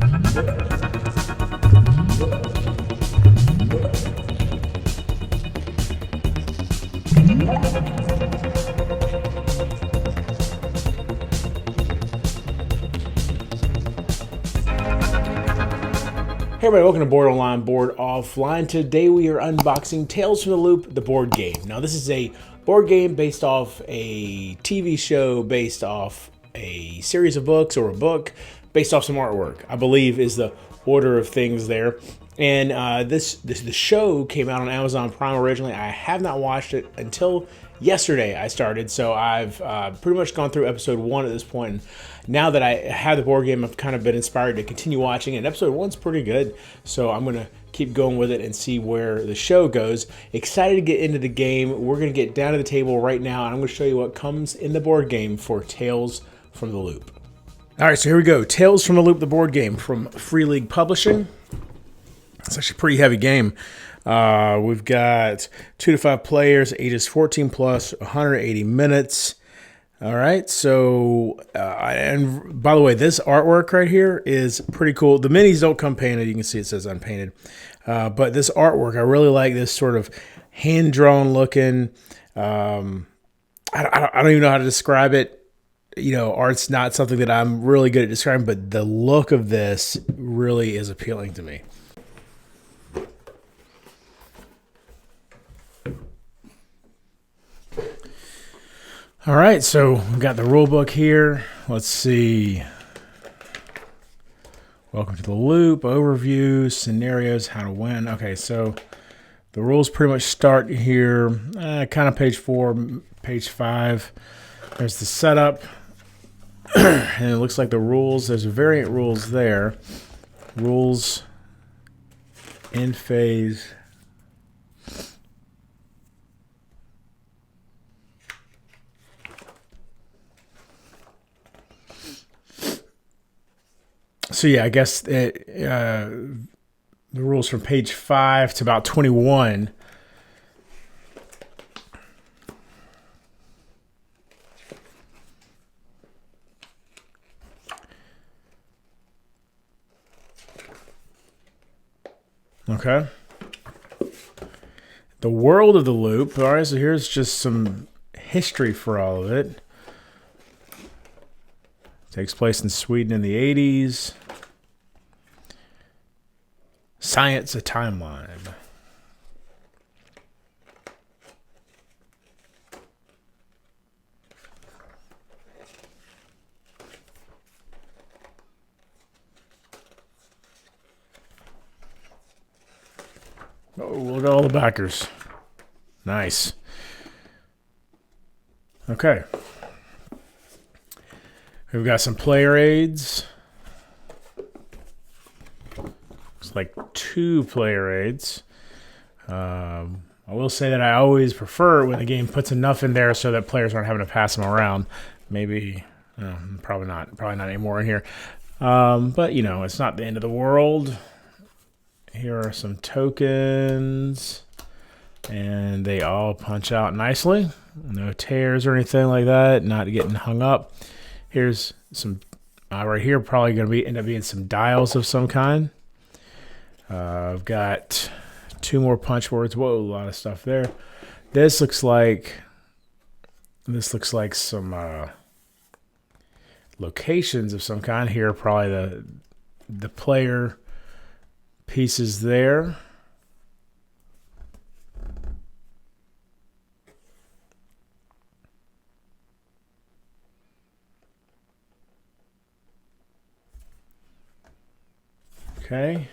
Hey everybody, welcome to Board Online, Board Offline. Today we are unboxing Tales from the Loop, the board game. Now this is a board game based off a TV show, based off a series of books, or a book, based off some artwork, I believe is the order of things there. And the show came out on Amazon Prime originally. I have not watched it until yesterday I started, so I've pretty much gone through episode 1 at this point. And now that I have the board game, I've kind of been inspired to continue watching, and episode 1's pretty good, so I'm going to keep going with it and see where the show goes. Excited to get into the game. We're going to get down to the table right now, and I'm going to show you what comes in the board game for Tales from the Loop. Alright, so here we go. Tales from the Loop, the board game from Free League Publishing. It's actually a pretty heavy game. We've got 2 to 5 players, ages 14 plus, 180 minutes. All right, so, and by the way, this artwork right here is pretty cool. The minis don't come painted. You can see it says unpainted. But this artwork, I really like this sort of hand-drawn looking. I don't even know how to describe it. You know, art's not something that I'm really good at describing, but the look of this really is appealing to me. All right, so we've got the rule book here. Let's see. Welcome to the loop, overview, scenarios, how to win. Okay, so the rules pretty much start here, kind of page 4, page 5. There's the setup, and it looks like the rules. There's variant rules there. Rules in phase. So yeah, I guess the rules from page 5 to about 21. Okay. The world of the loop. All right, so here's just some history for all of it. Takes place in Sweden in the 80s. Science, a timeline. Oh, look at all the backers. Nice. Okay. We've got some player aids. Looks like 2 player aids. I will say that I always prefer when the game puts enough in there so that players aren't having to pass them around. Maybe, probably not anymore in here. But, you know, it's not the end of the world. Here are some tokens. And they all punch out nicely. No tears or anything like that. Not getting hung up. Here's some, right here, probably going to end up being some dials of some kind. I've got 2 more punch boards. Whoa, a lot of stuff there. This looks like some locations of some kind. Here are probably the player pieces there. Okay.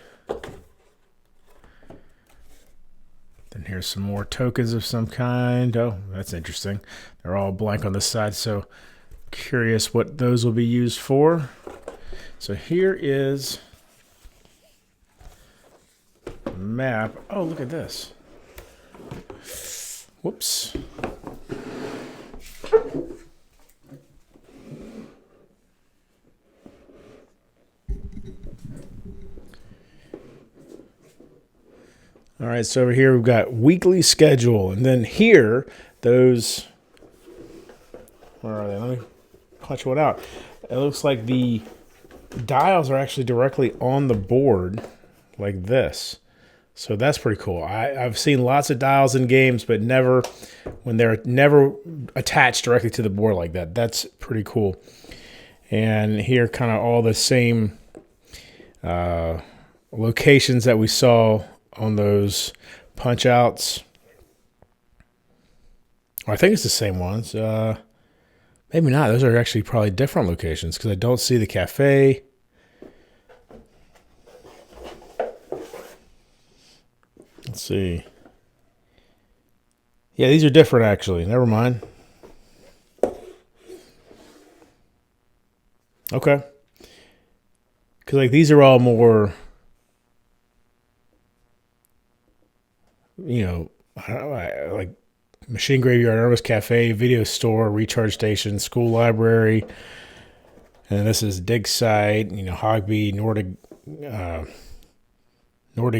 Then here's some more tokens of some kind. Oh, that's interesting. They're all blank on the side, so curious what those will be used for. So here is a map. Oh, look at this. Whoops. All right, so over here we've got weekly schedule, and then here, those, where are they? Let me punch one out. It looks like the dials are actually directly on the board like this. So that's pretty cool. I've seen lots of dials in games, but never when they're never attached directly to the board like that. That's pretty cool. And here kind of all the same locations that we saw on those punch outs. I think it's the same ones. Maybe not. Those are actually probably different locations because I don't see the cafe. Let's see. Yeah, these are different actually. Never mind. Okay. Because like these are all more, you know, like Machine Graveyard, Irma's Cafe, Video Store, Recharge Station, School Library. And this is Dig Site, you know, Hogby, Nordic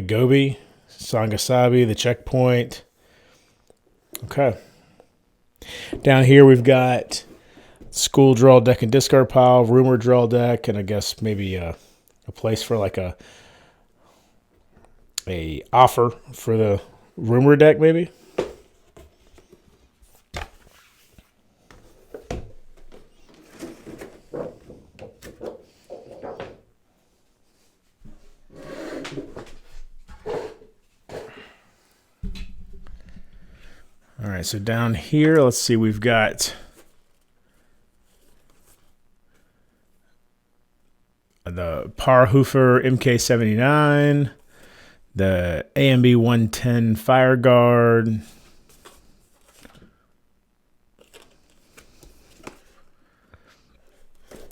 Gobi, Sangasabi, the Checkpoint. Okay. Down here we've got School Draw Deck and Discard Pile, Rumor Draw Deck, and I guess maybe a place for like a offer for the Rumor deck maybe. All right, so down here, let's see, we've got the Parhofer MK79, the AMB 110 Fire Guard,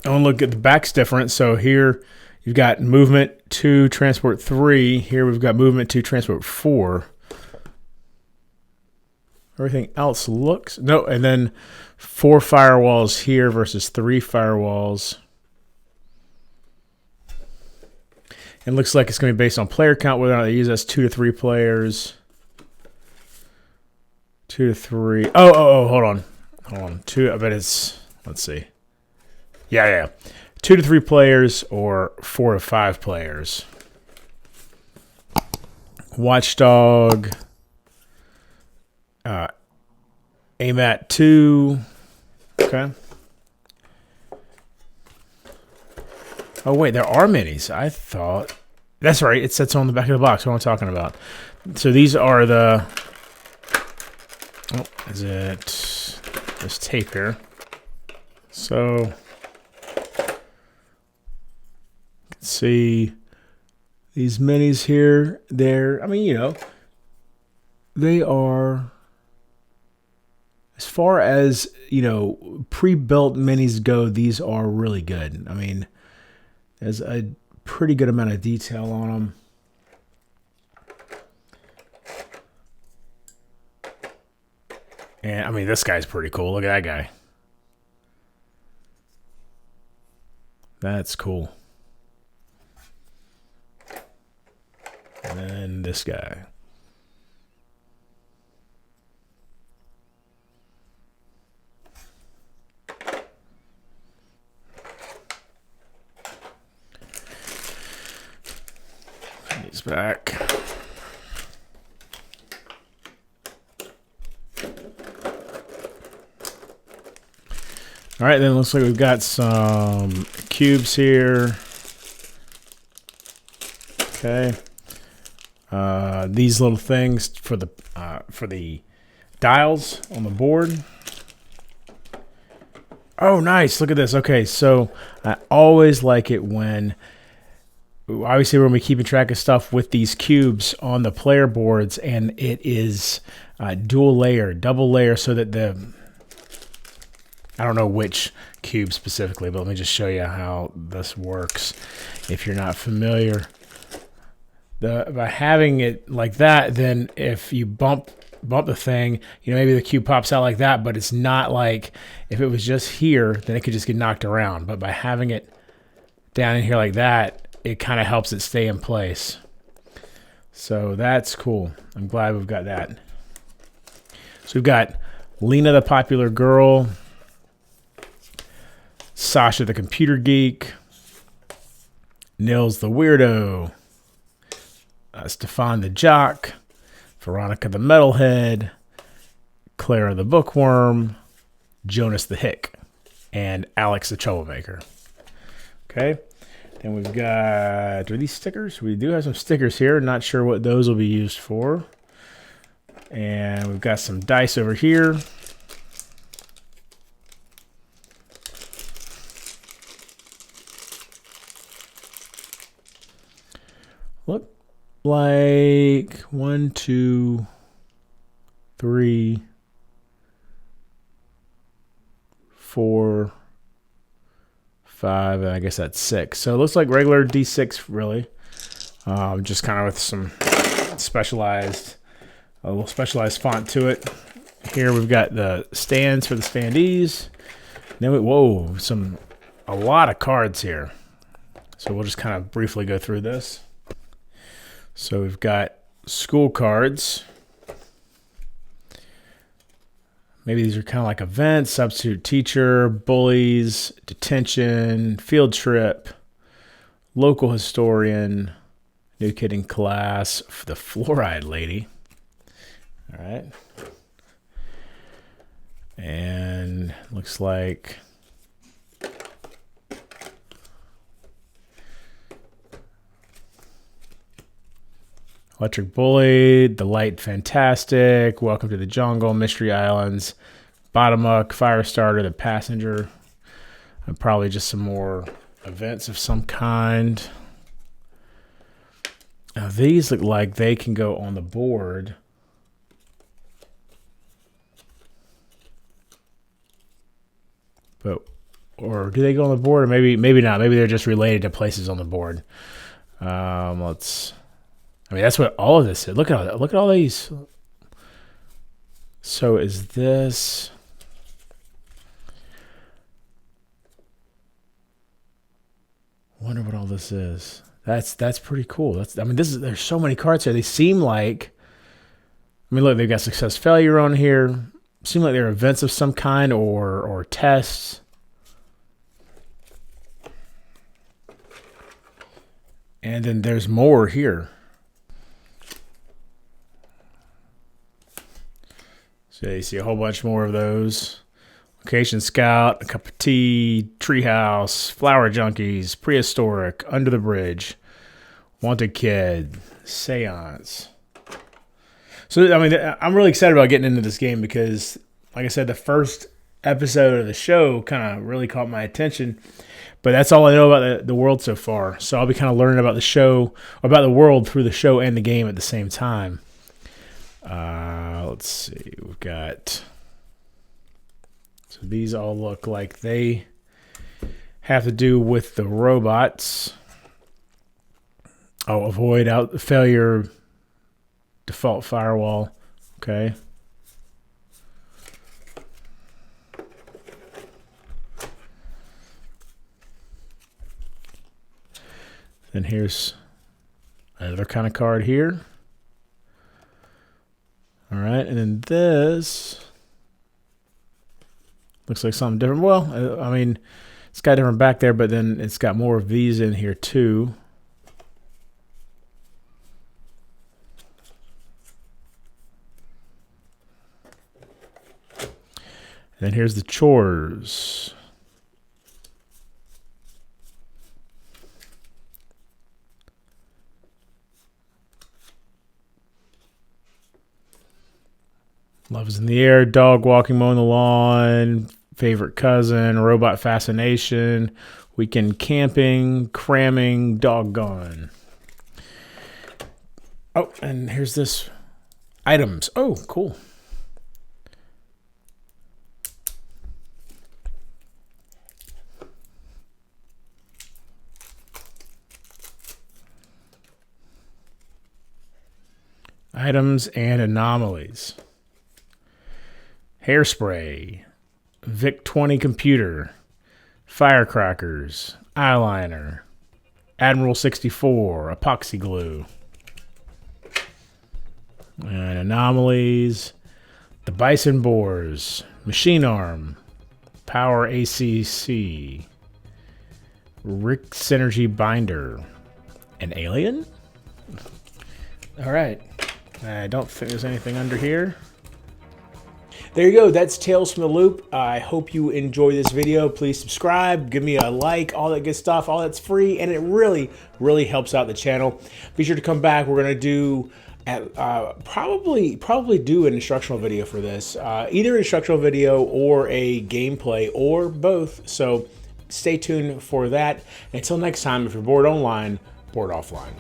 oh, and look at the back's different. So here you've got movement 2, transport 3. Here we've got movement 2, transport 4. Everything else looks... No, and then 4 firewalls here versus 3 firewalls. It looks like it's going to be based on player count, whether or not they use that's 2 to 3 players. 2 to 3. Oh, hold on. 2, I bet it's... Let's see. Yeah. 2 to 3 players or 4 to 5 players. Watchdog... AMAT 2. Okay. Oh, wait, there are minis. I thought... That's right. It sits on the back of the box. What am I talking about? So these are the... Oh, is it... This tape here. So... Let's see... These minis here, they're... I mean, you know... They are... As far as, you know, pre-built minis go, these are really good. I mean, there's a pretty good amount of detail on them. And, I mean, this guy's pretty cool. Look at that guy. That's cool. And then this guy. He's back. All right, then it looks like we've got some cubes here. Okay. These little things for the dials on the board. Oh, nice. Look at this. Okay, so I always like it when... Obviously, we're going to be keeping track of stuff with these cubes on the player boards, and it is double layer, so that I don't know which cube specifically, but let me just show you how this works if you're not familiar. By having it like that, then if you bump the thing, you know, maybe the cube pops out like that, but it's not like if it was just here, then it could just get knocked around. But by having it down in here like that, it kind of helps it stay in place. So that's cool. I'm glad we've got that. So we've got Lena the Popular Girl, Sasha the Computer Geek, Nils the Weirdo, Stefan the Jock, Veronica the Metalhead, Clara the Bookworm, Jonas the Hick, and Alex the Troublemaker. Okay. Then we've got, are these stickers? We do have some stickers here. Not sure what those will be used for. And we've got some dice over here. Look like 1, 2, 3, 4, 5, and I guess that's 6. So it looks like regular D6, really. Just kind of with some specialized, a little specialized font to it. Here we've got the stands for the standees. Then whoa, a lot of cards here. So we'll just kind of briefly go through this. So we've got school cards. Maybe these are kind of like events, substitute teacher, bullies, detention, field trip, local historian, new kid in class, the fluoride lady. All right. And looks like Electric Bully, The Light Fantastic, Welcome to the Jungle, Mystery Islands, Bottom-Up, Firestarter, The Passenger, and probably just some more events of some kind. Now these look like they can go on the board. Or do they go on the board? Or maybe not. Maybe they're just related to places on the board. I mean, that's what all of this is. Look at all these. So is this? Wonder what all this is. That's pretty cool. There's so many cards here. They seem like, I mean, look, they've got success failure on here. Seem like they're events of some kind or tests. And then there's more here. So you see a whole bunch more of those. Location Scout, A Cup of Tea, Treehouse, Flower Junkies, Prehistoric, Under the Bridge, Wanted Kid, Seance. So, I mean, I'm really excited about getting into this game because, like I said, the first episode of the show kind of really caught my attention. But that's all I know about the world so far. So I'll be kind of learning about the show, about the world through the show and the game at the same time. Let's see. We've got... So these all look like they have to do with the robots. Oh, avoid out failure, default firewall. Okay. Then here's another kind of card here. All right, and then this looks like something different. Well, I mean, it's got different back there, but then it's got more of these in here too. And then here's the chores. Love is in the air, dog walking, mowing the lawn, favorite cousin, robot fascination, weekend camping, cramming, doggone. Oh, and here's this items. Oh, cool. Items and anomalies. Hairspray, VIC-20 computer, firecrackers, eyeliner, Admiral 64, epoxy glue. And anomalies, the bison bores, machine arm, power ACC, Rick Synergy Binder. An alien? All right. I don't think there's anything under here. There you go. That's Tales from the Loop. I hope you enjoy this video. Please subscribe, give me a like, all that good stuff. All that's free, and it really, really helps out the channel. Be sure to come back. We're gonna do probably do an instructional video for this, either an instructional video or a gameplay or both. So stay tuned for that. Until next time, if you're bored online, bored offline.